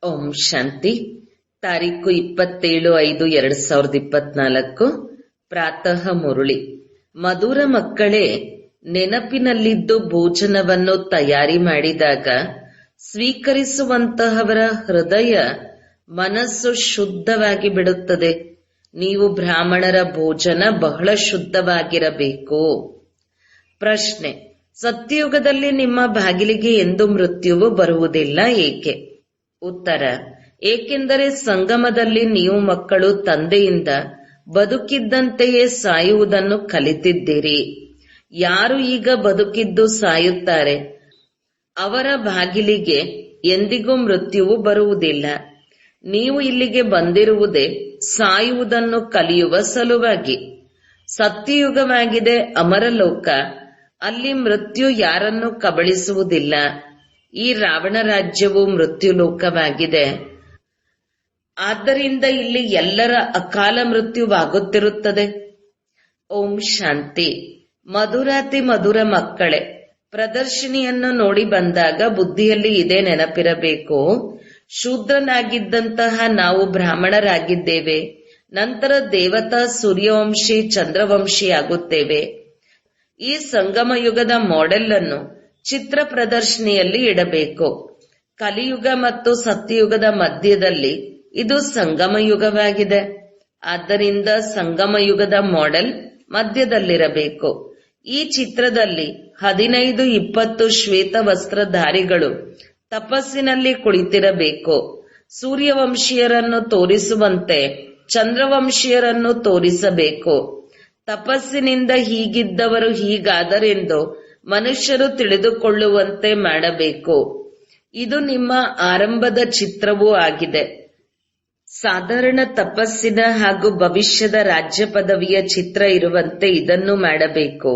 ಓಂ ಶಾಂತಿ. ತಾರೀಕು 27/5/2024. ಪ್ರಾತಃ ಮುರುಳಿ. ಮಧುರ ಮಕ್ಕಳೇ, ನೆನಪಿನಲ್ಲಿದ್ದು ಭೋಜನವನ್ನು ತಯಾರಿ ಮಾಡಿದಾಗ ಸ್ವೀಕರಿಸುವಂತಹವರ ಹೃದಯ ಮನಸ್ಸು ಶುದ್ಧವಾಗಿ ಬಿಡುತ್ತದೆ. ನೀವು ಬ್ರಾಹ್ಮಣರ ಭೋಜನ ಬಹಳ ಶುದ್ಧವಾಗಿರಬೇಕು. ಪ್ರಶ್ನೆ: ಸತ್ಯಯುಗದಲ್ಲಿ ನಿಮ್ಮ ಬಾಗಿಲಿಗೆ ಎಂದು ಮೃತ್ಯುವು ಬರುವುದಿಲ್ಲ, ಏಕೆ? ಉತ್ತರ: ಏಕೆಂದರೆ ಸಂಗಮದಲ್ಲಿ ನೀವು ಮಕ್ಕಳು ತಂದೆಯಿಂದ ಬದುಕಿದ್ದಂತೆಯೇ ಸಾಯುವುದನ್ನು ಕಲಿತಿದ್ದೀರಿ. ಯಾರು ಈಗ ಬದುಕಿದ್ದು ಸಾಯುತ್ತಾರೆ, ಅವರ ಬಾಗಿಲಿಗೆ ಎಂದಿಗೂ ಮೃತ್ಯುವು ಬರುವುದಿಲ್ಲ. ನೀವು ಇಲ್ಲಿಗೆ ಬಂದಿರುವುದೇ ಸಾಯುವುದನ್ನು ಕಲಿಯುವ ಸಲುವಾಗಿ. ಸತ್ಯಯುಗವಾಗಿದೆ ಅಮರಲೋಕ. ಅಲ್ಲಿ ಮೃತ್ಯು ಯಾರನ್ನು ಕಬಳಿಸುವುದಿಲ್ಲ. ಈ ರಾವಣ ರಾಜ್ಯವು ಮೃತ್ಯು ಲೋಕವಾಗಿದೆ. ಆದ್ದರಿಂದ ಇಲ್ಲಿ ಎಲ್ಲರ ಅಕಾಲ ಮೃತ್ಯುವಾಗುತ್ತಿರುತ್ತದೆ. ಓಂ ಶಾಂತಿ. ಮಧುರಾತಿ ಮಧುರ ಮಕ್ಕಳೇ, ಪ್ರದರ್ಶಿನಿಯನ್ನು ನೋಡಿ ಬಂದಾಗ ಬುದ್ಧಿಯಲ್ಲಿ ಇದೇ ನೆನಪಿರಬೇಕು: ಶೂದ್ರನಾಗಿದ್ದಂತಹ ನಾವು ಬ್ರಾಹ್ಮಣರಾಗಿದ್ದೇವೆ. ನಂತರ ದೇವತಾ ಸೂರ್ಯವಂಶಿ ಚಂದ್ರವಂಶಿ ಆಗುತ್ತೇವೆ. ಈ ಸಂಗಮ ಯುಗದ ಮಾಡೆಲ್ ಅನ್ನು ಚಿತ್ರ ಪ್ರದರ್ಶನಿಯಲ್ಲಿ ಇಡಬೇಕು. ಕಲಿಯುಗ ಮತ್ತು ಸತ್ಯಯುಗದ ಮಧ್ಯದಲ್ಲಿ ಇದು ಸಂಗಮ ಯುಗವಾಗಿದೆ. ಆದ್ದರಿಂದ ಸಂಗಮ ಯುಗದ ಮಾಡೆಲ್ ಮಧ್ಯದಲ್ಲಿರಬೇಕು. ಈ ಚಿತ್ರದಲ್ಲಿ 15-20 ಶ್ವೇತ ವಸ್ತ್ರಧಾರಿಗಳು ತಪಸ್ಸಿನಲ್ಲಿ ಕುಳಿತಿರಬೇಕು. ಸೂರ್ಯವಂಶೀಯರನ್ನು ತೋರಿಸುವಂತೆ ಚಂದ್ರವಂಶೀಯರನ್ನು ತೋರಿಸಬೇಕು. ತಪಸ್ಸಿನಿಂದ ಹೀಗಿದ್ದವರು ಹೀಗಾದರೆಂದು ಮನುಷ್ಯರು ತಿಳಿದುಕೊಳ್ಳುವಂತೆ ಮಾಡಬೇಕು. ಇದು ನಿಮ್ಮ ಆರಂಭದ ಚಿತ್ರವೂ ಆಗಿದೆ. ಸಾಧಾರಣ ತಪಸ್ಸಿನ ಹಾಗೂ ಭವಿಷ್ಯದ ರಾಜ್ಯ ಪದವಿಯ ಚಿತ್ರ ಇರುವಂತೆ ಇದನ್ನು ಮಾಡಬೇಕು.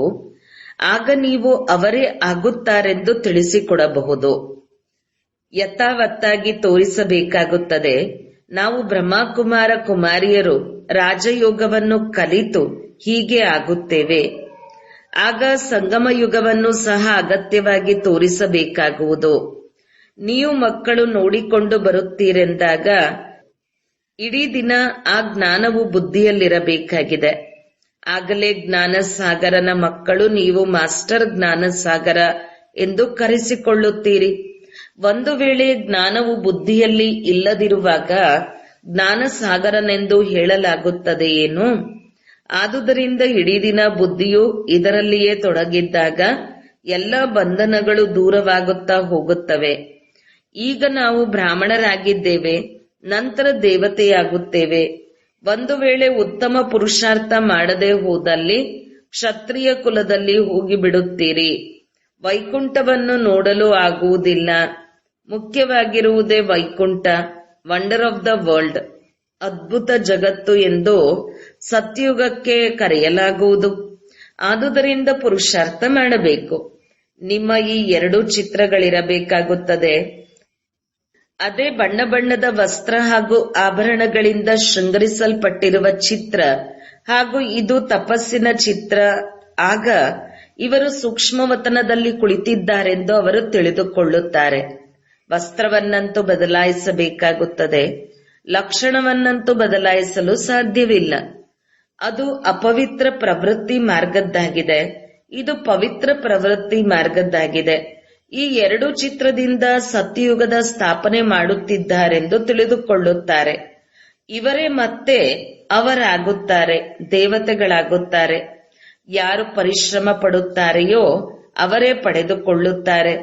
ಆಗ ನೀವು ಅವರೇ ಆಗುತ್ತಾರೆಂದು ತಿಳಿಸಿಕೊಡಬಹುದು. ಯಥಾವತ್ತಾಗಿ ತೋರಿಸಬೇಕಾಗುತ್ತದೆ. ನಾವು ಬ್ರಹ್ಮಕುಮಾರ ಕುಮಾರಿಯರು ರಾಜಯೋಗವನ್ನು ಕಲಿತು ಹೀಗೆ ಆಗುತ್ತೇವೆ. ಆಗ ಸಂಗಮ ಯುಗವನ್ನು ಸಹ ಅಗತ್ಯವಾಗಿ ತೋರಿಸಬೇಕಾಗುವುದು. ನೀವು ಮಕ್ಕಳು ನೋಡಿಕೊಂಡು ಬರುತ್ತೀರೆಂದಾಗ ಇಡೀ ದಿನ ಆ ಜ್ಞಾನವು ಬುದ್ಧಿಯಲ್ಲಿರಬೇಕಾಗಿದೆ. ಆಗಲೇ ಜ್ಞಾನ ಸಾಗರನ ಮಕ್ಕಳು ನೀವು ಮಾಸ್ಟರ್ ಜ್ಞಾನ ಸಾಗರ ಎಂದು ಕರೆಸಿಕೊಳ್ಳುತ್ತೀರಿ. ಒಂದು ವೇಳೆ ಜ್ಞಾನವು ಬುದ್ಧಿಯಲ್ಲಿ ಇಲ್ಲದಿರುವಾಗ ಜ್ಞಾನ ಸಾಗರನೆಂದು ಹೇಳಲಾಗುತ್ತದೆಯೇನು? ಆದುದರಿಂದ ಇಡೀ ದಿನ ಬುದ್ಧಿಯು ಇದರಲ್ಲಿಯೇ ತೊಡಗಿದ್ದಾಗ ಎಲ್ಲ ಬಂಧನಗಳು ದೂರವಾಗುತ್ತಾ ಹೋಗುತ್ತವೆ. ಈಗ ನಾವು ಬ್ರಾಹ್ಮಣರಾಗಿದ್ದೇವೆ, ನಂತರ ದೇವತೆಯಾಗುತ್ತೇವೆ. ಒಂದು ವೇಳೆ ಉತ್ತಮ ಪುರುಷಾರ್ಥ ಮಾಡದೆ ಹೋದಲ್ಲಿ ಕ್ಷತ್ರಿಯ ಕುಲದಲ್ಲಿ ಹೋಗಿಬಿಡುತ್ತೀರಿ. ವೈಕುಂಠವನ್ನು ನೋಡಲು ಆಗುವುದಿಲ್ಲ. ಮುಖ್ಯವಾಗಿರುವುದೇ ವೈಕುಂಠ, ವಂಡರ್ ಆಫ್ ದ ವರ್ಲ್ಡ್, ಅದ್ಭುತ ಜಗತ್ತು ಎಂದು ಸತ್ಯಯುಗಕ್ಕೆ ಕರೆಯಲಾಗುವುದು. ಆದುದರಿಂದ ಪುರುಷಾರ್ಥ ಮಾಡಬೇಕು. ನಿಮ್ಮ ಈ 2 ಚಿತ್ರಗಳಿರಬೇಕಾಗುತ್ತದೆ. ಅದೇ ಬಣ್ಣ ಬಣ್ಣದ ವಸ್ತ್ರ ಹಾಗೂ ಆಭರಣಗಳಿಂದ ಶೃಂಗರಿಸಲ್ಪಟ್ಟಿರುವ ಚಿತ್ರ ಹಾಗೂ ಇದು ತಪಸ್ಸಿನ ಚಿತ್ರ. ಆಗ ಇವರು ಸೂಕ್ಷ್ಮವತನದಲ್ಲಿ ಕುಳಿತಿದ್ದಾರೆಂದು ಅವರು ತಿಳಿದುಕೊಳ್ಳುತ್ತಾರೆ. ವಸ್ತ್ರವನ್ನಂತೂ ಬದಲಾಯಿಸಬೇಕಾಗುತ್ತದೆ. ಲಕ್ಷಣವನ್ನಂತೂ ಬದಲಾಯಿಸಲು ಸಾಧ್ಯವಿಲ್ಲ. ಅದು ಅಪವಿತ್ರ ಪ್ರವೃತ್ತಿ ಮಾರ್ಗದ್ದಾಗಿದೆ. ಇದು ಪವಿತ್ರ ಪ್ರವೃತ್ತಿ ಮಾರ್ಗದ್ದಾಗಿದೆ. ಈ 2 ಚಿತ್ರದಿಂದ ಸತ್ಯಯುಗದ ಸ್ಥಾಪನೆ ಮಾಡುತ್ತಿದ್ದಾರೆಂದು ತಿಳಿದುಕೊಳ್ಳುತ್ತಾರೆ. ಇವರೇ ಮತ್ತೆ ಅವರಾಗುತ್ತಾರೆ, ದೇವತೆಗಳಾಗುತ್ತಾರೆ. ಯಾರು ಪರಿಶ್ರಮ ಪಡುತ್ತಾರೆಯೋ ಅವರೇ ಪಡೆದುಕೊಳ್ಳುತ್ತಾರೆ.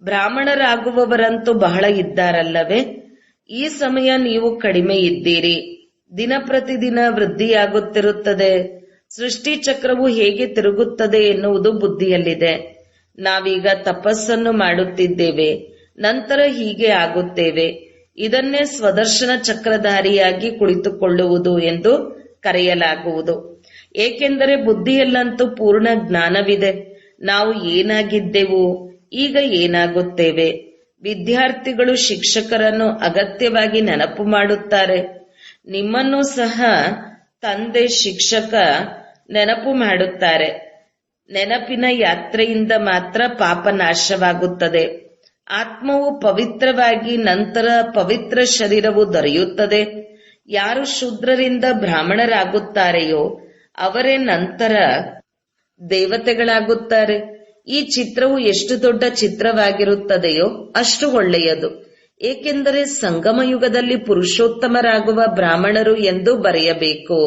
ಬ್ರಾಹ್ಮಣರಾಗುವವರಂತೂ ಬಹಳ ಇದ್ದಾರಲ್ಲವೇ? ಈ ಸಮಯ ನೀವು ಕಡಿಮೆ ಇದ್ದೀರಿ. ದಿನ ಪ್ರತಿದಿನ ವೃದ್ಧಿಯಾಗುತ್ತಿರುತ್ತದೆ. ಸೃಷ್ಟಿ ಚಕ್ರವು ಹೇಗೆ ತಿರುಗುತ್ತದೆ ಎನ್ನುವುದು ಬುದ್ಧಿಯಲ್ಲಿದೆ. ನಾವೀಗ ತಪಸ್ಸನ್ನು ಮಾಡುತ್ತಿದ್ದೇವೆ, ನಂತರ ಹೀಗೆ ಆಗುತ್ತೇವೆ. ಇದನ್ನೇ ಸ್ವದರ್ಶನ ಚಕ್ರಧಾರಿಯಾಗಿ ಕುಳಿತುಕೊಳ್ಳುವುದು ಎಂದು ಕರೆಯಲಾಗುವುದು. ಏಕೆಂದರೆ ಬುದ್ಧಿಯಲ್ಲಂತೂ ಪೂರ್ಣ ಜ್ಞಾನವಿದೆ. ನಾವು ಏನಾಗಿದ್ದೆವು, ಈಗ ಏನಾಗುತ್ತೇವೆ. ವಿದ್ಯಾರ್ಥಿಗಳು ಶಿಕ್ಷಕರನ್ನು ಅಗತ್ಯವಾಗಿ ನೆನಪು ಮಾಡುತ್ತಾರೆ. ನಿಮ್ಮನ್ನೂ ಸಹ ತಂದೆ ಶಿಕ್ಷಕ ನೆನಪು ಮಾಡುತ್ತಾರೆ. ನೆನಪಿನ ಯಾತ್ರೆಯಿಂದ ಮಾತ್ರ ಪಾಪ ನಾಶವಾಗುತ್ತದೆ. ಆತ್ಮವು ಪವಿತ್ರವಾಗಿ ನಂತರ ಪವಿತ್ರ ಶರೀರವು ದೊರೆಯುತ್ತದೆ. ಯಾರು ಶೂದ್ರರಿಂದ ಬ್ರಾಹ್ಮಣರಾಗುತ್ತಾರೆಯೋ ಅವರೇ ನಂತರ ದೇವತೆಗಳಾಗುತ್ತಾರೆ. ಈ ಚಿತ್ರವು ಎಷ್ಟು ದೊಡ್ಡ ಚಿತ್ರವಾಗಿರುತ್ತದೆಯೋ ಅಷ್ಟು ಒಳ್ಳೆಯದು. ಏಕೆಂದರೆ ಸಂಗಮ ಯುಗದಲ್ಲಿ ಪುರುಷೋತ್ತಮರಾಗುವ ಬ್ರಾಹ್ಮಣರು ಎಂದು ಬರೆಯಬೇಕು.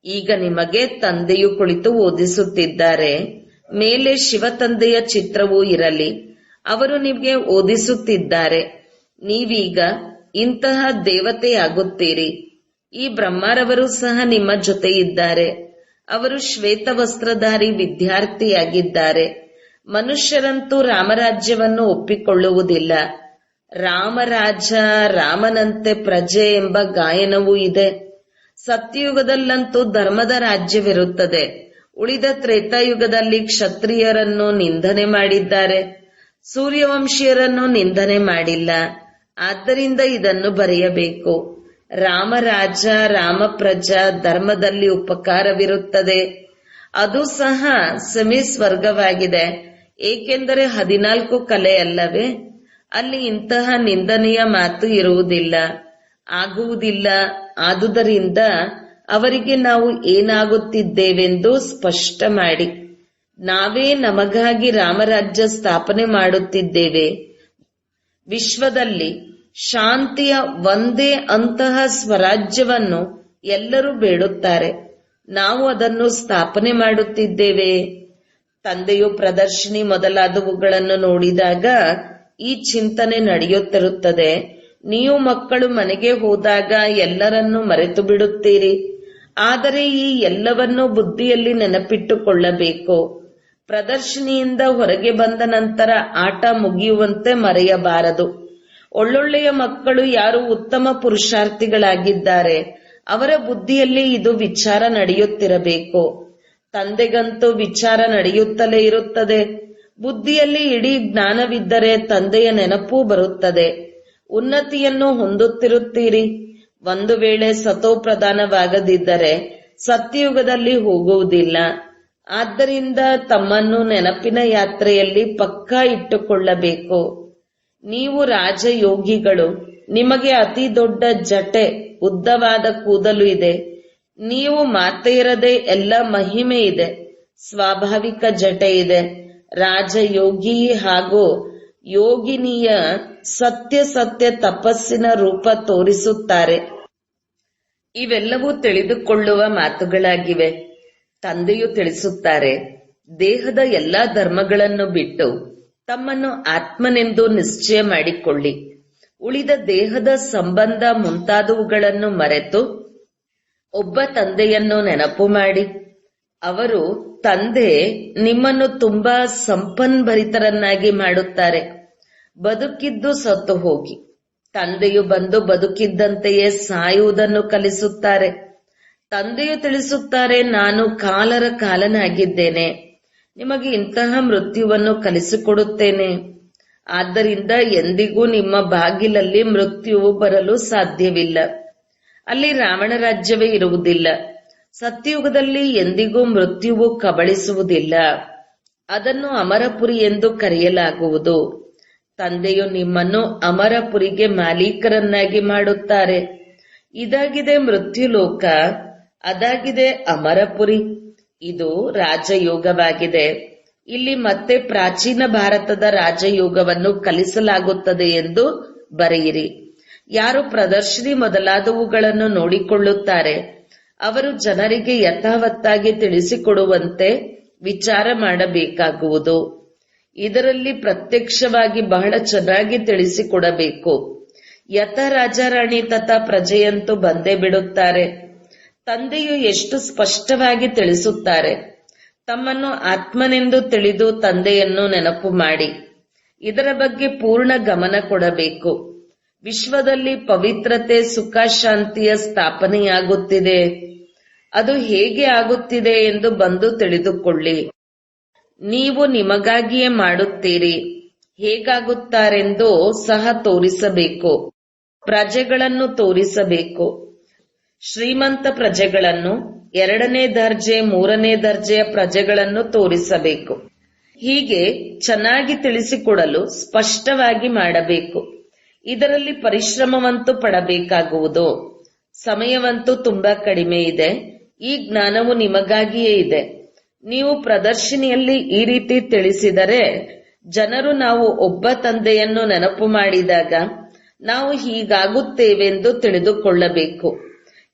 ಈಗ ನಿಮಗೆ ತಂದೆಯು ಕುಳಿತು ಓದಿಸುತ್ತಿದ್ದಾರೆ. ಮೇಲೆ ಶಿವ ತಂದೆಯ ಚಿತ್ರವೂ ಇರಲಿ. ಅವರು ನಿಮಗೆ ಓದಿಸುತ್ತಿದ್ದಾರೆ. ನೀವೀಗ ಇಂತಹ ದೇವತೆಯಾಗುತ್ತೀರಿ. ಈ ಬ್ರಹ್ಮರವರು ಸಹ ನಿಮ್ಮ ಜೊತೆ ಇದ್ದಾರೆ. ಅವರು ಶ್ವೇತ ವಸ್ತ್ರಧಾರಿ ವಿದ್ಯಾರ್ಥಿಯಾಗಿದ್ದಾರೆ. ಮನುಷ್ಯರಂತೂ ರಾಮರಾಜ್ಯವನ್ನು ಒಪ್ಪಿಕೊಳ್ಳುವುದಿಲ್ಲ. ರಾಮರಾಜ ರಾಮನಂತೆ ಪ್ರಜೆ ಎಂಬ ಗಾಯನವೂ ಇದೆ. ಸತ್ಯಯುಗದಲ್ಲಂತೂ ಧರ್ಮದ ರಾಜ್ಯವಿರುತ್ತದೆ. ಉಳಿದ ತ್ರೇತಾಯುಗದಲ್ಲಿ ಕ್ಷತ್ರಿಯರನ್ನು ನಿಂದನೆ ಮಾಡಿದ್ದಾರೆ, ಸೂರ್ಯವಂಶೀಯರನ್ನು ನಿಂದನೆ ಮಾಡಿಲ್ಲ. ಆದ್ದರಿಂದ ಇದನ್ನು ಬರೆಯಬೇಕು. ರಾಮರಾಜ ರಾಮಪ್ರಜಾ ಧರ್ಮದಲ್ಲಿ ಉಪಕಾರವಿರುತ್ತದೆ. ಅದು ಸಹ ಸೆಮಿ ಸ್ವರ್ಗವಾಗಿದೆ. ಏಕೆಂದರೆ 14 ಕಲೆ ಅಲ್ಲವೇ? ಅಲ್ಲಿ ಇಂತಹ ನಿಂದನೆಯ ಮಾತು ಇರುವುದಿಲ್ಲ, ಆಗುವುದಿಲ್ಲ. ಆದುದರಿಂದ ಅವರಿಗೆ ನಾವು ಏನಾಗುತ್ತಿದ್ದೇವೆಂದು ಸ್ಪಷ್ಟ ಮಾಡಿ. ನಾವೇ ನಮಗಾಗಿ ರಾಮರಾಜ್ಯ ಸ್ಥಾಪನೆ ಮಾಡುತ್ತಿದ್ದೇವೆ. ವಿಶ್ವದಲ್ಲಿ ಶಾಂತಿಯ ಒಂದೇ ಅಂತಹ ಸ್ವರಾಜ್ಯವನ್ನು ಎಲ್ಲರೂ ಬೇಡುತ್ತಾರೆ. ನಾವು ಅದನ್ನು ಸ್ಥಾಪನೆ ಮಾಡುತ್ತಿದ್ದೇವೆ. ತಂದೆಯು ಪ್ರದರ್ಶಿನಿ ಮೊದಲಾದವುಗಳನ್ನು ನೋಡಿದಾಗ ಈ ಚಿಂತನೆ ನಡೆಯುತ್ತಿರುತ್ತದೆ. ನೀವು ಮಕ್ಕಳು ಮನೆಗೆ ಹೋದಾಗ ಎಲ್ಲರನ್ನೂ ಮರೆತು ಬಿಡುತ್ತೀರಿ. ಆದರೆ ಈ ಎಲ್ಲವನ್ನೂ ಬುದ್ಧಿಯಲ್ಲಿ ನೆನಪಿಟ್ಟುಕೊಳ್ಳಬೇಕು. ಪ್ರದರ್ಶಿನಿಯಿಂದ ಹೊರಗೆ ಬಂದ ನಂತರ ಆಟ ಮುಗಿಯುವಂತೆ ಮರೆಯಬಾರದು. ಒಳ್ಳೊಳ್ಳೆಯ ಮಕ್ಕಳು ಯಾರು ಉತ್ತಮ ಪುರುಷಾರ್ಥಿಗಳಾಗಿದ್ದಾರೆ ಅವರ ಬುದ್ಧಿಯಲ್ಲಿ ಇದು ವಿಚಾರ ನಡೆಯುತ್ತಿರಬೇಕು. ತಂದೆಗಂತೂ ವಿಚಾರ ನಡೆಯುತ್ತಲೇ ಇರುತ್ತದೆ. ಬುದ್ಧಿಯಲ್ಲಿ ಇಡೀ ಜ್ಞಾನವಿದ್ದರೆ ತಂದೆಯ ನೆನಪೂ ಬರುತ್ತದೆ. ಉನ್ನತಿಯನ್ನು ಹೊಂದುತ್ತಿರುತ್ತೀರಿ. ಒಂದು ವೇಳೆ ಸತೋಪ್ರಧಾನವಾಗದಿದ್ದರೆ ಸತ್ಯಯುಗದಲ್ಲಿ ಹೋಗುವುದಿಲ್ಲ. ಆದ್ದರಿಂದ ತಮ್ಮನ್ನು ನೆನಪಿನ ಯಾತ್ರೆಯಲ್ಲಿ ಪಕ್ಕಾ ಇಟ್ಟುಕೊಳ್ಳಬೇಕು. ನೀವು ರಾಜಯೋಗಿಗಳು. ನಿಮಗೆ ಅತಿ ದೊಡ್ಡ ಜಟೆ, ಉದ್ದವಾದ ಕೂದಲು ಇದೆ. ನೀವು ಮಾತೆಯರದೇ ಎಲ್ಲ ಮಹಿಮೆ ಇದೆ. ಸ್ವಾಭಾವಿಕ ಜಟೆ ಇದೆ. ರಾಜಯೋಗಿ ಹಾಗೂ ಯೋಗಿನಿಯ ಸತ್ಯ ಸತ್ಯ ತಪಸ್ಸಿನ ರೂಪ ತೋರಿಸುತ್ತಾರೆ. ಇವೆಲ್ಲವೂ ತಿಳಿದುಕೊಳ್ಳುವ ಮಾತುಗಳಾಗಿವೆ. ತಂದೆಯು ತಿಳಿಸುತ್ತಾರೆ, ದೇಹದ ಎಲ್ಲಾ ಧರ್ಮಗಳನ್ನು ಬಿಟ್ಟು ತಮ್ಮನ್ನು ಆತ್ಮನೆಂದು ನಿಶ್ಚಯ ಮಾಡಿಕೊಳ್ಳಿ. ಉಳಿದ ದೇಹದ ಸಂಬಂಧ ಮುಂತಾದವುಗಳನ್ನು ಮರೆತು ಒಬ್ಬ ತಂದೆಯನ್ನು ನೆನಪು ಮಾಡಿ. ಅವರು ತಂದೆ ನಿಮ್ಮನ್ನು ತುಂಬಾ ಸಂಪನ್ಭರಿತರನ್ನಾಗಿ ಮಾಡುತ್ತಾರೆ. ಬದುಕಿದ್ದು ಸತ್ತು ಹೋಗಿ ತಂದೆಯು ಬಂದು ಬದುಕಿದ್ದಂತೆಯೇ ಸಾಯುವುದನ್ನು ಕಲಿಸುತ್ತಾರೆ. ತಂದೆಯು ತಿಳಿಸುತ್ತಾರೆ, ನಾನು ಕಾಲರ ಕಾಲನಾಗಿದ್ದೇನೆ. ನಿಮಗೆ ಇಂತಹ ಮೃತ್ಯುವನ್ನು ಕಲಿಸಿಕೊಡುತ್ತೇನೆ. ಆದ್ದರಿಂದ ಎಂದಿಗೂ ನಿಮ್ಮ ಬಾಗಿಲಲ್ಲಿ ಮೃತ್ಯುವು ಬರಲು ಸಾಧ್ಯವಿಲ್ಲ. ಅಲ್ಲಿ ರಾವಣ ರಾಜ್ಯವೇ ಇರುವುದಿಲ್ಲ. ಸತ್ಯಯುಗದಲ್ಲಿ ಎಂದಿಗೂ ಮೃತ್ಯುವು ಕಬಳಿಸುವುದಿಲ್ಲ. ಅದನ್ನು ಅಮರಪುರಿ ಎಂದು ಕರೆಯಲಾಗುವುದು. ತಂದೆಯು ನಿಮ್ಮನ್ನು ಅಮರಪುರಿಗೆ ಮಾಲೀಕರನ್ನಾಗಿ ಮಾಡುತ್ತಾರೆ. ಇದಾಗಿದೆ ಮೃತ್ಯುಲೋಕ, ಅದಾಗಿದೆ ಅಮರಪುರಿ. ಇದು ರಾಜಯೋಗವಾಗಿದೆ. ಇಲ್ಲಿ ಮತ್ತೆ ಪ್ರಾಚೀನ ಭಾರತದ ರಾಜಯೋಗವನ್ನು ಕಲಿಸಲಾಗುತ್ತದೆ ಎಂದು ಬರೆಯಿರಿ. ಯಾರು ಪ್ರದರ್ಶಿನಿ ಮೊದಲಾದವುಗಳನ್ನು ನೋಡಿಕೊಳ್ಳುತ್ತಾರೆ ಅವರು ಜನರಿಗೆ ಯಥಾವತ್ತಾಗಿ ತಿಳಿಸಿಕೊಡುವಂತೆ ವಿಚಾರ ಮಾಡಬೇಕಾಗುವುದು. ಇದರಲ್ಲಿ ಪ್ರತ್ಯಕ್ಷವಾಗಿ ಬಹಳ ಚೆನ್ನಾಗಿ ತಿಳಿಸಿಕೊಡಬೇಕು. ಯಥ ರಾಜಾರಾಣಿ ತಥಾ ಪ್ರಜೆಯಂತೂ ಬಂದೇ ಬಿಡುತ್ತಾರೆ. ತಂದೆಯು ಎಷ್ಟು ಸ್ಪಷ್ಟವಾಗಿ ತಿಳಿಸುತ್ತಾರೆ. ತಮ್ಮನ್ನು ಆತ್ಮನೆಂದು ತಿಳಿದು ತಂದೆಯನ್ನು ನೆನಪು ಮಾಡಿ. ಇದರ ಬಗ್ಗೆ ಪೂರ್ಣ ಗಮನ ಕೊಡಬೇಕು. ವಿಶ್ವದಲ್ಲಿ ಪವಿತ್ರತೆ, ಸುಖ, ಶಾಂತಿಯ ಸ್ಥಾಪನೆಯಾಗುತ್ತಿದೆ. ಅದು ಹೇಗೆ ಆಗುತ್ತಿದೆ ಎಂದು ಬಂದು ತಿಳಿದುಕೊಳ್ಳಿ. ನೀವು ನಿಮಗಾಗಿಯೇ ಮಾಡುತ್ತೀರಿ. ಹೇಗಾಗುತ್ತಾರೆಂದು ಸಹ ತೋರಿಸಬೇಕು. ಪ್ರಜೆಗಳನ್ನು ತೋರಿಸಬೇಕು. ಶ್ರೀಮಂತ ಪ್ರಜೆಗಳನ್ನು, 2ನೇ ದರ್ಜೆ 3ನೇ ದರ್ಜೆಯ ಪ್ರಜೆಗಳನ್ನು ತೋರಿಸಬೇಕು. ಹೀಗೆ ಚೆನ್ನಾಗಿ ತಿಳಿಸಿಕೊಡಲು ಸ್ಪಷ್ಟವಾಗಿ ಮಾಡಬೇಕು. ಇದರಲ್ಲಿ ಪರಿಶ್ರಮವಂತೂ ಪಡಬೇಕಾಗುವುದು. ಸಮಯವಂತೂ ತುಂಬಾ ಕಡಿಮೆ ಇದೆ. ಈ ಜ್ಞಾನವು ನಿಮಗಾಗಿಯೇ ಇದೆ. ನೀವು ಪ್ರದರ್ಶಿನಿಯಲ್ಲಿ ಈ ರೀತಿ ತಿಳಿಸಿದರೆ ಜನರು ನಾವು ಒಬ್ಬ ತಂದೆಯನ್ನು ನೆನಪು ಮಾಡಿದಾಗ ನಾವು ಹೀಗಾಗುತ್ತೇವೆಂದು ತಿಳಿದುಕೊಳ್ಳಬೇಕು.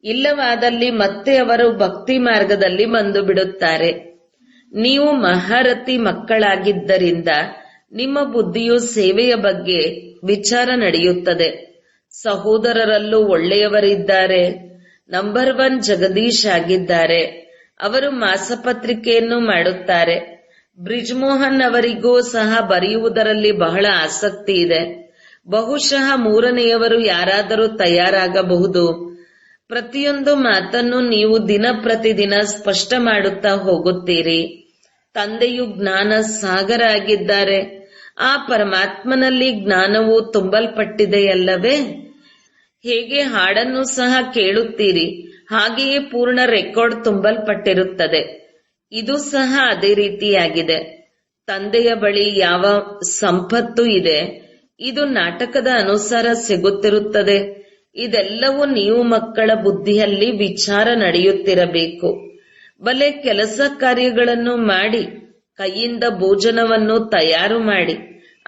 ಇಲ್ಲವಾದಲ್ಲಿ ಮತ್ತೆ ಅವರು ಭಕ್ತಿ ಮಾರ್ಗದಲ್ಲಿ ಬಂದು ಬಿಡುತ್ತಾರೆ. ನೀವು ಮಹಾರಥಿ ಮಕ್ಕಳಾಗಿದ್ದರಿಂದ ನಿಮ್ಮ ಬುದ್ಧಿಯು ಸೇವೆಯ ಬಗ್ಗೆ ವಿಚಾರ ನಡೆಯುತ್ತದೆ. ಸಹೋದರರಲ್ಲೂ ಒಳ್ಳೆಯವರಿದ್ದಾರೆ. ನಂಬರ್ 1 ಜಗದೀಶ್ ಆಗಿದ್ದಾರೆ. ಅವರು ಮಾಸಪತ್ರಿಕೆಯನ್ನು ಮಾಡುತ್ತಾರೆ. ಬ್ರಿಜ್ಮೋಹನ್ ಅವರಿಗೂ ಸಹ ಬರೆಯುವುದರಲ್ಲಿ ಬಹಳ ಆಸಕ್ತಿ ಇದೆ. ಬಹುಶಃ 3ನೆಯವರು ಯಾರಾದರೂ ತಯಾರಾಗಬಹುದು. ಪ್ರತಿಯೊಂದು ಮಾತನ್ನು ನೀವು ದಿನ ಪ್ರತಿದಿನ ಸ್ಪಷ್ಟ ಮಾಡುತ್ತಾ ಹೋಗುತ್ತೀರಿ. ತಂದೆಯು ಜ್ಞಾನ ಸಾಗರ ಆಗಿದ್ದಾರೆ. ಆ ಪರಮಾತ್ಮನಲ್ಲಿ ಜ್ಞಾನವು ತುಂಬಲ್ಪಟ್ಟಿದೆಯಲ್ಲವೇ? ಹೇಗೆ ಹಾಡನ್ನು ಸಹ ಕೇಳುತ್ತೀರಿ, ಹಾಗೆಯೇ ಪೂರ್ಣ ರೆಕಾರ್ಡ್ ತುಂಬಲ್ಪಟ್ಟಿರುತ್ತದೆ. ಇದು ಸಹ ಅದೇ ರೀತಿಯಾಗಿದೆ. ತಂದೆಯ ಬಳಿ ಯಾವ ಸಂಪತ್ತು ಇದೆ, ಇದು ನಾಟಕದ ಅನುಸಾರ ಸಿಗುತ್ತಿರುತ್ತದೆ. ಇದೆಲ್ಲವೂ ನೀವು ಮಕ್ಕಳ ಬುದ್ಧಿಯಲ್ಲಿ ವಿಚಾರ ನಡೆಯುತ್ತಿರಬೇಕು. ಬಲೆ ಕೆಲಸ ಕಾರ್ಯಗಳನ್ನು ಮಾಡಿ, ಕೈಯಿಂದ ಭೋಜನವನ್ನು ತಯಾರು ಮಾಡಿ,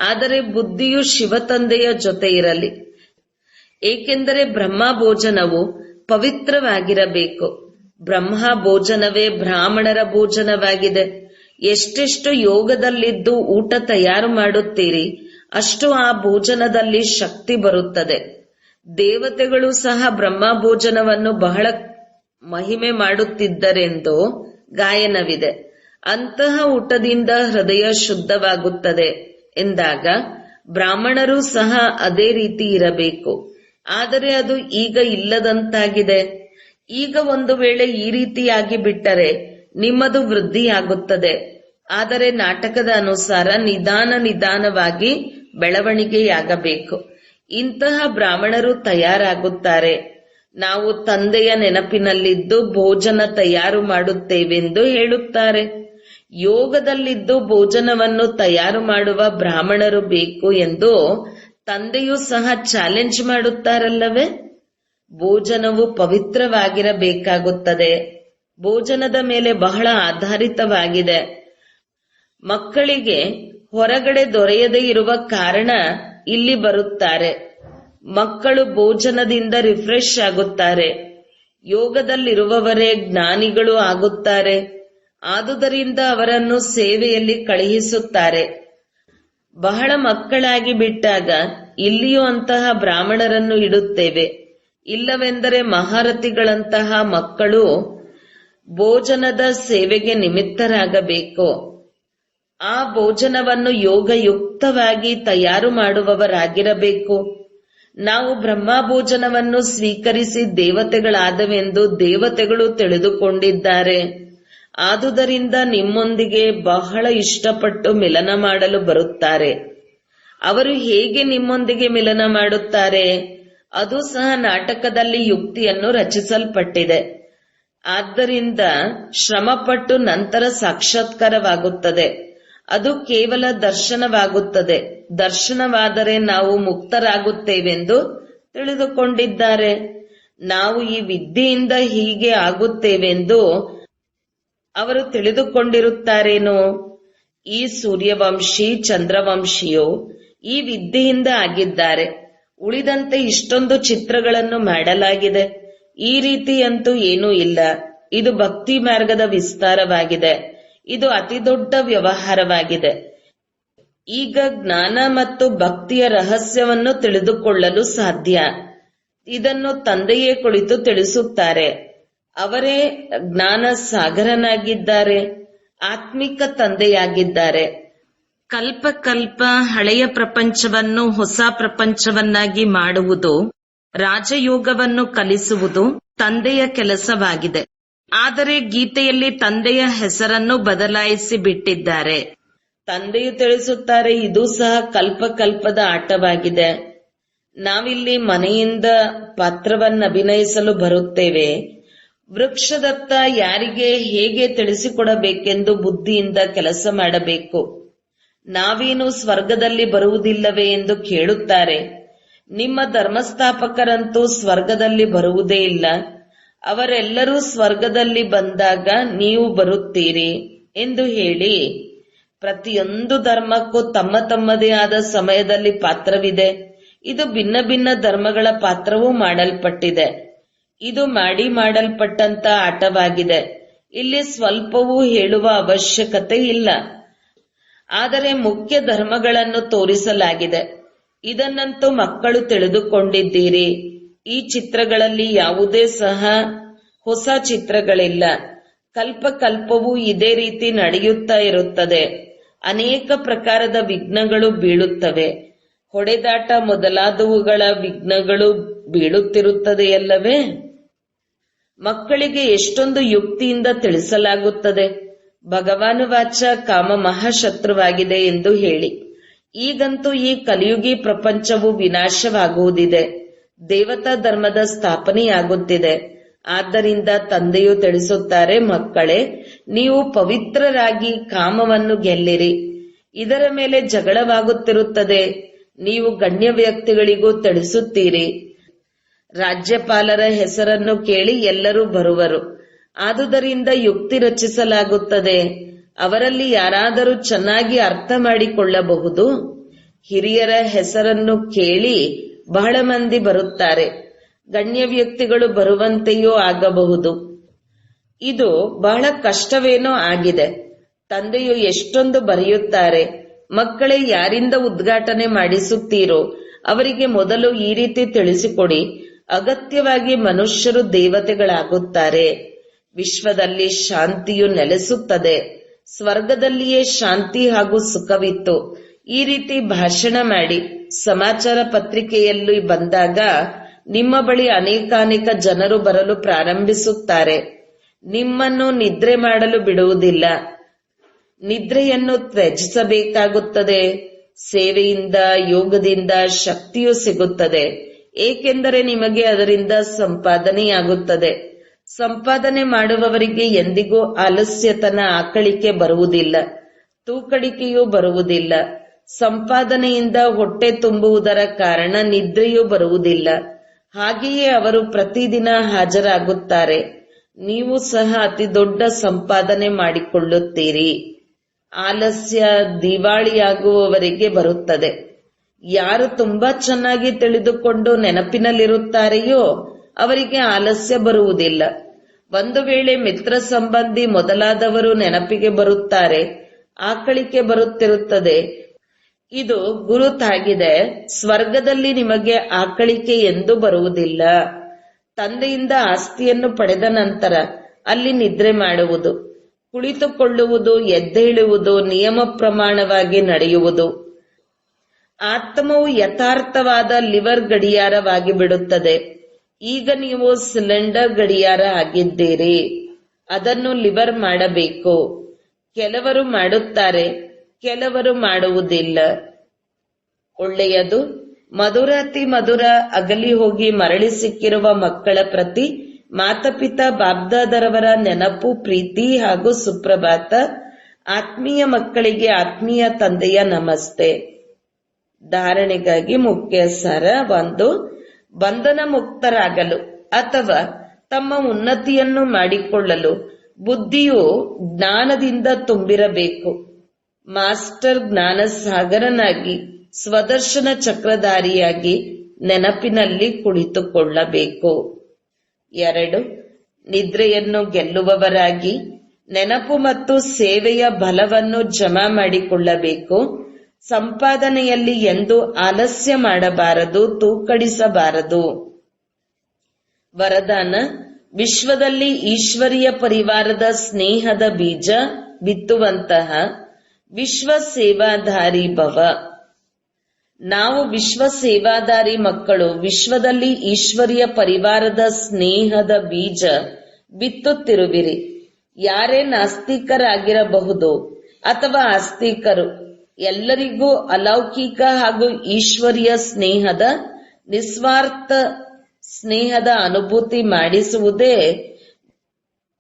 ಆದರೆ ಬುದ್ಧಿಯು ಶಿವತಂದೆಯ ಜೊತೆ ಇರಲಿ. ಏಕೆಂದರೆ ಬ್ರಹ್ಮ ಭೋಜನವು ಪವಿತ್ರವಾಗಿರಬೇಕು. ಬ್ರಹ್ಮ ಭೋಜನವೇ ಬ್ರಾಹ್ಮಣರ ಭೋಜನವಾಗಿದೆ. ಎಷ್ಟೆಷ್ಟು ಯೋಗದಲ್ಲಿದ್ದು ಊಟ ತಯಾರು ಮಾಡುತ್ತೀರಿ, ಅಷ್ಟು ಆ ಭೋಜನದಲ್ಲಿ ಶಕ್ತಿ ಬರುತ್ತದೆ. ದೇವತೆಗಳು ಸಹ ಬ್ರಹ್ಮ ಭೋಜನವನ್ನು ಬಹಳ ಮಹಿಮೆ ಮಾಡುತ್ತಿದ್ದರೆಂದು ಗಾಯನವಿದೆ. ಅಂತಹ ಊಟದಿಂದ ಹೃದಯ ಶುದ್ಧವಾಗುತ್ತದೆ ಎಂದಾಗ ಬ್ರಾಹ್ಮಣರು ಸಹ ಅದೇ ರೀತಿ ಇರಬೇಕು. ಆದರೆ ಅದು ಈಗ ಇಲ್ಲದಂತಾಗಿದೆ. ಈಗ ಒಂದು ವೇಳೆ ಈ ರೀತಿಯಾಗಿ ಬಿಟ್ಟರೆ ನಿಮ್ಮದು ವೃದ್ಧಿಯಾಗುತ್ತದೆ. ಆದರೆ ನಾಟಕದ ಅನುಸಾರ ನಿಧಾನವಾಗಿ ಬೆಳವಣಿಗೆಯಾಗಬೇಕು. ಇಂತಹ ಬ್ರಾಹ್ಮಣರು ತಯಾರಾಗುತ್ತಾರೆ. ನಾವು ತಂದೆಯ ನೆನಪಿನಲ್ಲಿದ್ದು ಭೋಜನ ತಯಾರು ಮಾಡುತ್ತೇವೆಂದು ಹೇಳುತ್ತಾರೆ. ಯೋಗದಲ್ಲಿದ್ದು ಭೋಜನವನ್ನು ತಯಾರು ಮಾಡುವ ಬ್ರಾಹ್ಮಣರು ಬೇಕು ಎಂದು ತಂದೆಯೂ ಸಹ ಚಾಲೆಂಜ್ ಮಾಡುತ್ತಾರಲ್ಲವೇ? ಭೋಜನವು ಪವಿತ್ರವಾಗಿರಬೇಕಾಗುತ್ತದೆ. ಭೋಜನದ ಮೇಲೆ ಬಹಳ ಆಧಾರಿತವಾಗಿದೆ. ಮಕ್ಕಳಿಗೆ ಹೊರಗಡೆ ದೊರೆಯದೇ ಇರುವ ಕಾರಣ ಇಲ್ಲಿ ಬರುತ್ತಾರೆ. ಮಕ್ಕಳು ಭೋಜನದಿಂದ ರಿಫ್ರೆಶ್ ಆಗುತ್ತಾರೆ. ಯೋಗದಲ್ಲಿರುವವರೇ ಜ್ಞಾನಿಗಳು ಆಗುತ್ತಾರೆ. ಆದುದರಿಂದ ಅವರನ್ನು ಸೇವೆಯಲ್ಲಿ ಕಳುಹಿಸುತ್ತಾರೆ. ಬಹಳ ಮಕ್ಕಳಾಗಿ ಬಿಟ್ಟಾಗ ಇಲ್ಲಿಯೂ ಅಂತಹ ಬ್ರಾಹ್ಮಣರನ್ನು ಇಡುತ್ತೇವೆ. ಇಲ್ಲವೆಂದರೆ ಮಹಾರಥಿಗಳಂತಹ ಮಕ್ಕಳು ಭೋಜನದ ಸೇವೆಗೆ ನಿಮಿತ್ತರಾಗಬೇಕು. ಆ ಭೋಜನವನ್ನು ಯೋಗಯುಕ್ತವಾಗಿ ತಯಾರು ಮಾಡುವವರಾಗಿರಬೇಕು. ನಾವು ಬ್ರಹ್ಮ ಭೋಜನವನ್ನು ಸ್ವೀಕರಿಸಿ ದೇವತೆಗಳಾದವೆಂದು ದೇವತೆಗಳು ತಿಳಿದುಕೊಂಡಿದ್ದಾರೆ. ಆದುದರಿಂದ ನಿಮ್ಮೊಂದಿಗೆ ಬಹಳ ಇಷ್ಟಪಟ್ಟು ಮಿಲನ ಮಾಡಲು ಬರುತ್ತಾರೆ. ಅವರು ಹೇಗೆ ನಿಮ್ಮೊಂದಿಗೆ ಮಿಲನ ಮಾಡುತ್ತಾರೆ? ಅದು ಸಹ ನಾಟಕದಲ್ಲಿ ಯುಕ್ತಿಯನ್ನು ರಚಿಸಲ್ಪಟ್ಟಿದೆ. ಆದ್ದರಿಂದ ಶ್ರಮಪಟ್ಟು ನಂತರ ಸಾಕ್ಷಾತ್ಕಾರವಾಗುತ್ತದೆ. ಅದು ಕೇವಲ ದರ್ಶನವಾಗುತ್ತದೆ. ದರ್ಶನವಾದರೆ ನಾವು ಮುಕ್ತರಾಗುತ್ತೇವೆಂದು ತಿಳಿದುಕೊಂಡಿದ್ದಾರೆ. ನಾವು ಈ ವಿದ್ಯೆಯಿಂದ ಹೀಗೆ ಆಗುತ್ತೇವೆಂದು ಅವರು ತಿಳಿದುಕೊಂಡಿರುತ್ತಾರೇನೋ? ಈ ಸೂರ್ಯವಂಶಿ ಚಂದ್ರವಂಶಿಯು ಈ ವಿದ್ಯೆಯಿಂದ ಆಗಿದ್ದಾರೆ. ಉಳಿದಂತೆ ಇಷ್ಟೊಂದು ಚಿತ್ರಗಳನ್ನು ಮಾಡಲಾಗಿದೆ. ಈ ರೀತಿಯಂತೂ ಏನೂ ಇಲ್ಲ. ಇದು ಭಕ್ತಿ ಮಾರ್ಗದ ವಿಸ್ತಾರವಾಗಿದೆ. ಇದು ಅತಿ ದೊಡ್ಡ ವ್ಯವಹಾರವಾಗಿದೆ. ಈಗ ಜ್ಞಾನ ಮತ್ತು ಭಕ್ತಿಯ ರಹಸ್ಯವನ್ನು ತಿಳಿದುಕೊಳ್ಳಲು ಸಾಧ್ಯ. ಇದನ್ನು ತಂದೆಯೇ ಕುಳಿತು ತಿಳಿಸುತ್ತಾರೆ. ಅವರೇ ಜ್ಞಾನ ಸಾಗರನಾಗಿದ್ದಾರೆ. ಆತ್ಮಿಕ ತಂದೆಯಾಗಿದ್ದಾರೆ. ಕಲ್ಪ ಕಲ್ಪ ಹಳೆಯ ಪ್ರಪಂಚವನ್ನು ಹೊಸ ಪ್ರಪಂಚವನ್ನಾಗಿ ಮಾಡುವುದು, ರಾಜಯೋಗವನ್ನು ಕಲಿಸುವುದು ತಂದೆಯ ಕೆಲಸವಾಗಿದೆ. ಆದರೆ ಗೀತೆಯಲ್ಲಿ ತಂದೆಯ ಹೆಸರನ್ನು ಬದಲಾಯಿಸಿ ಬಿಟ್ಟಿದ್ದಾರೆ. ತಂದೆಯು ತಿಳಿಸುತ್ತಾರೆ, ಇದು ಸಹ ಕಲ್ಪ ಕಲ್ಪದ ಆಟವಾಗಿದೆ. ನಾವಿಲ್ಲಿ ಮನೆಯಿಂದ ಪಾತ್ರವನ್ನು ಅಭಿನಯಿಸಲು ಬರುತ್ತೇವೆ. ವೃಕ್ಷದತ್ತ ಯಾರಿಗೆ ಹೇಗೆ ತಿಳಿಸಿಕೊಡಬೇಕೆಂದು ಬುದ್ಧಿಯಿಂದ ಕೆಲಸ ಮಾಡಬೇಕು. ನಾವೇನು ಸ್ವರ್ಗದಲ್ಲಿ ಬರುವುದಿಲ್ಲವೇ ಎಂದು ಕೇಳುತ್ತಾರೆ. ನಿಮ್ಮ ಧರ್ಮಸ್ಥಾಪಕರಂತೂ ಸ್ವರ್ಗದಲ್ಲಿ ಬರುವುದೇ ಇಲ್ಲ. ಅವರೆಲ್ಲರೂ ಸ್ವರ್ಗದಲ್ಲಿ ಬಂದಾಗ ನೀವು ಬರುತ್ತೀರಿ ಎಂದು ಹೇಳಿ, ಪ್ರತಿಯೊಂದು ಧರ್ಮಕ್ಕೂ ತಮ್ಮ ತಮ್ಮದೇ ಆದ ಸಮಯದಲ್ಲಿ ಪಾತ್ರವಿದೆ. ಇದು ಭಿನ್ನ ಭಿನ್ನ ಧರ್ಮಗಳ ಪಾತ್ರವೂ ಮಾಡಲ್ಪಟ್ಟಿದೆ. ಇದು ಮಾಡಲ್ಪಟ್ಟಂತ ಆಟವಾಗಿದೆ. ಇಲ್ಲಿ ಸ್ವಲ್ಪವೂ ಹೇಳುವ ಅವಶ್ಯಕತೆ ಇಲ್ಲ. ಆದರೆ ಮುಖ್ಯ ಧರ್ಮಗಳನ್ನು ತೋರಿಸಲಾಗಿದೆ. ಇದನ್ನಂತೂ ಮಕ್ಕಳು ತಿಳಿದುಕೊಂಡಿದ್ದೀರಿ. ಈ ಚಿತ್ರಗಳಲ್ಲಿ ಯಾವುದೇ ಸಹ ಹೊಸ ಚಿತ್ರಗಳಿಲ್ಲ. ಕಲ್ಪವೂ ಇದೇ ರೀತಿ ನಡೆಯುತ್ತಾ ಇರುತ್ತದೆ. ಅನೇಕ ಪ್ರಕಾರದ ವಿಘ್ನಗಳು ಬೀಳುತ್ತವೆ. ಹೊಡೆದಾಟ ಮೊದಲಾದವುಗಳ ವಿಘ್ನಗಳು ಬೀಳುತ್ತಿರುತ್ತದೆಯಲ್ಲವೇ? ಮಕ್ಕಳಿಗೆ ಎಷ್ಟೊಂದು ಯುಕ್ತಿಯಿಂದ ತಿಳಿಸಲಾಗುತ್ತದೆ. ಭಗವಾನುವಾಚ ಕಾಮ ಮಹಾಶತ್ರುವಾಗಿದೆ ಎಂದು ಹೇಳಿ. ಈಗಂತೂ ಈ ಕಲಿಯುಗಿ ಪ್ರಪಂಚವು ವಿನಾಶವಾಗುವುದಿದೆ. ದೇವತಾ ಧರ್ಮದ ಸ್ಥಾಪನೆಯಾಗುತ್ತಿದೆ. ಆದ್ದರಿಂದ ತಂದೆಯು ತಿಳಿಸುತ್ತಾರೆ, ಮಕ್ಕಳೇ, ನೀವು ಪವಿತ್ರರಾಗಿ ಕಾಮವನ್ನು ಗೆಲ್ಲಿರಿ. ಇದರ ಮೇಲೆ ಜಗಳವಾಗುತ್ತಿರುತ್ತದೆ. ನೀವು ಗಣ್ಯ ವ್ಯಕ್ತಿಗಳಿಗೂ ತಿಳಿಸುತ್ತೀರಿ. ರಾಜ್ಯಪಾಲರ ಹೆಸರನ್ನು ಕೇಳಿ ಎಲ್ಲರೂ ಬರುವರು. ಆದುದರಿಂದ ಯುಕ್ತಿ ರಚಿಸಲಾಗುತ್ತದೆ. ಅವರಲ್ಲಿ ಯಾರಾದರೂ ಚೆನ್ನಾಗಿ ಅರ್ಥ ಮಾಡಿಕೊಳ್ಳಬಹುದು. ಹಿರಿಯರ ಹೆಸರನ್ನು ಕೇಳಿ ಬಹಳ ಮಂದಿ ಬರುತ್ತಾರೆ. ಗಣ್ಯ ವ್ಯಕ್ತಿಗಳು ಬರುವಂತೆಯೂ ಆಗಬಹುದು. ಇದು ಬಹಳ ಕಷ್ಟವೇನೋ ಆಗಿದೆ. ತಂದೆಯು ಎಷ್ಟೊಂದು ಬರೆಯುತ್ತಾರೆ. ಮಕ್ಕಳೇ, ಯಾರಿಂದ ಉದ್ಘಾಟನೆ ಮಾಡಿಸುತ್ತೀರೋ ಅವರಿಗೆ ಮೊದಲು ಈ ರೀತಿ ತಿಳಿಸಿಕೊಡಿ. ಅಗತ್ಯವಾಗಿ ಮನುಷ್ಯರು ದೇವತೆಗಳಾಗುತ್ತಾರೆ. ವಿಶ್ವದಲ್ಲಿ ಶಾಂತಿಯು ನೆಲೆಸುತ್ತದೆ. ಸ್ವರ್ಗದಲ್ಲಿಯೇ ಶಾಂತಿ ಹಾಗೂ ಸುಖವಿತ್ತು. ಈ ರೀತಿ ಭಾಷಣ ಮಾಡಿ ಸಮಾಚಾರ ಪತ್ರಿಕೆಯಲ್ಲಿ ಬಂದಾಗ ನಿಮ್ಮ ಬಳಿ ಅನೇಕಾನೇಕ ಜನರು ಬರಲು ಪ್ರಾರಂಭಿಸುತ್ತಾರೆ. ನಿಮ್ಮನ್ನು ನಿದ್ರೆ ಮಾಡಲು ಬಿಡುವುದಿಲ್ಲ. ನಿದ್ರೆಯನ್ನು ತ್ಯಜಿಸಬೇಕಾಗುತ್ತದೆ. ಸೇವೆಯಿಂದ, ಯೋಗದಿಂದ ಶಕ್ತಿಯು ಸಿಗುತ್ತದೆ. ಏಕೆಂದರೆ ನಿಮಗೆ ಅದರಿಂದ ಸಂಪಾದನೆಯಾಗುತ್ತದೆ. ಸಂಪಾದನೆ ಮಾಡುವವರಿಗೆ ಎಂದಿಗೂ ಆಲಸ್ಯತನ, ಆಕಳಿಕೆ ಬರುವುದಿಲ್ಲ. ತೂಕಡಿಕೆಯೂ ಬರುವುದಿಲ್ಲ. ಸಂಪಾದನೆಯಿಂದ ಹೊಟ್ಟೆ ತುಂಬುವುದರ ಕಾರಣ ನಿದ್ರೆಯೂ ಬರುವುದಿಲ್ಲ. ಹಾಗೆಯೇ ಅವರು ಪ್ರತಿದಿನ ಹಾಜರಾಗುತ್ತಾರೆ. ನೀವು ಸಹ ಅತಿ ದೊಡ್ಡ ಸಂಪಾದನೆ ಮಾಡಿಕೊಳ್ಳುತ್ತೀರಿ. ಆಲಸ್ಯ ದಿವಾಳಿಯಾಗುವವರಿಗೆ ಬರುತ್ತದೆ. ಯಾರು ತುಂಬಾ ಚೆನ್ನಾಗಿ ತಿಳಿದುಕೊಂಡು ನೆನಪಿನಲ್ಲಿರುತ್ತಾರೆಯೋ ಅವರಿಗೆ ಆಲಸ್ಯ ಬರುವುದಿಲ್ಲ. ಒಂದು ವೇಳೆ ಮಿತ್ರ ಸಂಬಂಧಿ ಮೊದಲಾದವರು ನೆನಪಿಗೆ ಬರುತ್ತಾರೆ, ಆಕಳಿಕೆ ಬರುತ್ತಿರುತ್ತದೆ. ಇದು ಗುರುತಾಗಿದೆ. ಸ್ವರ್ಗದಲ್ಲಿ ನಿಮಗೆ ಆಕಳಿಕೆ ಎಂದು ಬರುವುದಿಲ್ಲ. ತಂದೆಯಿಂದ ಆಸ್ತಿಯನ್ನು ಪಡೆದ ನಂತರ ಅಲ್ಲಿ ನಿದ್ರೆ ಮಾಡುವುದು, ಕುಳಿತುಕೊಳ್ಳುವುದು, ಎದ್ದೇಳುವುದು ನಿಯಮ ಪ್ರಮಾಣವಾಗಿ ನಡೆಯುವುದು. ಆತ್ಮವು ಯಥಾರ್ಥವಾದ ಲಿವರ್ ಗಡಿಯಾರವಾಗಿ ಬಿಡುತ್ತದೆ. ಈಗ ನೀವು ಸಿಲಿಂಡರ್ ಗಡಿಯಾರ ಆಗಿದ್ದೀರಿ. ಅದನ್ನು ಲಿವರ್ ಮಾಡಬೇಕು. ಕೆಲವರು ಮಾಡುತ್ತಾರೆ, ಕೆಲವರು ಮಾಡುವುದಿಲ್ಲ. ಒಳ್ಳೆಯದು. ಮಧುರಾತಿ ಮಧುರ ಅಗಲಿ ಹೋಗಿ ಮರಳಿ ಸಿಕ್ಕಿರುವ ಮಕ್ಕಳ ಪ್ರತಿ ಮಾತಪಿತಾ ಬಾಬ್ದಾದರವರ ನೆನಪು, ಪ್ರೀತಿ ಹಾಗೂ ಸುಪ್ರಭಾತ. ಆತ್ಮೀಯ ಮಕ್ಕಳಿಗೆ ಆತ್ಮೀಯ ತಂದೆಯ ನಮಸ್ತೆ. ಧಾರಣೆಗಾಗಿ ಮುಖ್ಯ ಸಾರ. 1. ಬಂಧನ ಮುಕ್ತರಾಗಲು ಅಥವಾ ತಮ್ಮ ಉನ್ನತಿಯನ್ನು ಮಾಡಿಕೊಳ್ಳಲು ಬುದ್ಧಿಯು ಜ್ಞಾನದಿಂದ ತುಂಬಿರಬೇಕು. ಮಾಸ್ಟರ್ ಜ್ಞಾನ ಸಾಗರನಾಗಿ ಸ್ವದರ್ಶನ ಚಕ್ರಧಾರಿಯಾಗಿ ನೆನಪಿನಲ್ಲಿ ಕುಳಿತುಕೊಳ್ಳಬೇಕು. 2. ನಿದ್ರೆಯನ್ನು ಗೆಲ್ಲುವವರಾಗಿ ನೆನಪು ಮತ್ತು ಸೇವೆಯ ಬಲವನ್ನು ಜಮಾ ಮಾಡಿಕೊಳ್ಳಬೇಕು. ಸಂಪಾದನೆಯಲ್ಲಿ ಎಂದೂ ಆಲಸ್ಯ ಮಾಡಬಾರದು, ತೂಕಡಿಸಬಾರದು. ವರದಾನ: ವಿಶ್ವದಲ್ಲಿ ಈಶ್ವರೀಯ ಪರಿವಾರದ ಸ್ನೇಹದ ಬೀಜ ಬಿತ್ತುವಂತಹ ವಿಶ್ವ ಸೇವಾಧಾರಿ ಭವ. ನಾವು ವಿಶ್ವ ಸೇವಾಧಾರಿ ಮಕ್ಕಳು ವಿಶ್ವದಲ್ಲಿ ಈಶ್ವರೀಯ ಪರಿವಾರದ ಸ್ನೇಹದ ಬೀಜ ಬಿತ್ತುತ್ತಿರುವಿರಿ. ಯಾರೇ ನಾಸ್ತಿಕರಾಗಿರಬಹುದು ಅಥವಾ ಆಸ್ತಿಕರು, ಎಲ್ಲರಿಗೂ ಅಲೌಕಿಕ ಹಾಗೂ ಈಶ್ವರೀಯ ಸ್ನೇಹದ, ನಿಸ್ವಾರ್ಥ ಸ್ನೇಹದ ಅನುಭೂತಿ ಮಾಡಿಸುವುದೇ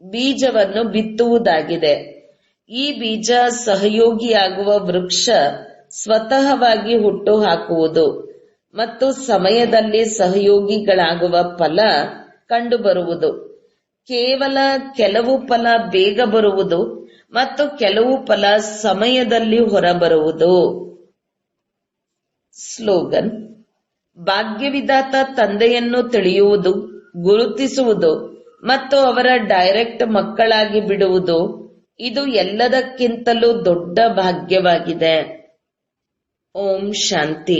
ಬೀಜವನ್ನು ಬಿತ್ತುವುದಾಗಿದೆ. ಈ ಬೀಜ ಸಹಯೋಗಿಯಾಗುವ ವೃಕ್ಷ ಸ್ವತಃವಾಗಿ ಹುಟ್ಟು ಹಾಕುವುದು ಮತ್ತು ಸಮಯದಲ್ಲಿ ಸಹಯೋಗಿಗಳಾಗುವ ಫಲ ಕಂಡುಬರುವುದು. ಕೇವಲ ಕೆಲವು ಫಲ ಬೇಗ ಬರುವುದು ಮತ್ತು ಕೆಲವು ಫಲ ಸಮಯದಲ್ಲಿ ಹೊರಬರುವುದು. ಸ್ಲೋಗನ್: ಭಾಗ್ಯವಿಧಾತ ತಂದೆಯನ್ನು ತಿಳಿಯುವುದು, ಗುರುತಿಸುವುದು ಮತ್ತು ಅವರ ಡೈರೆಕ್ಟ್ ಮಕ್ಕಳಾಗಿ ಬಿಡುವುದು, ಇದು ಎಲ್ಲದಕ್ಕಿಂತಲೂ ದೊಡ್ಡ ಭಾಗ್ಯವಾಗಿದೆ. ಓಂ ಶಾಂತಿ.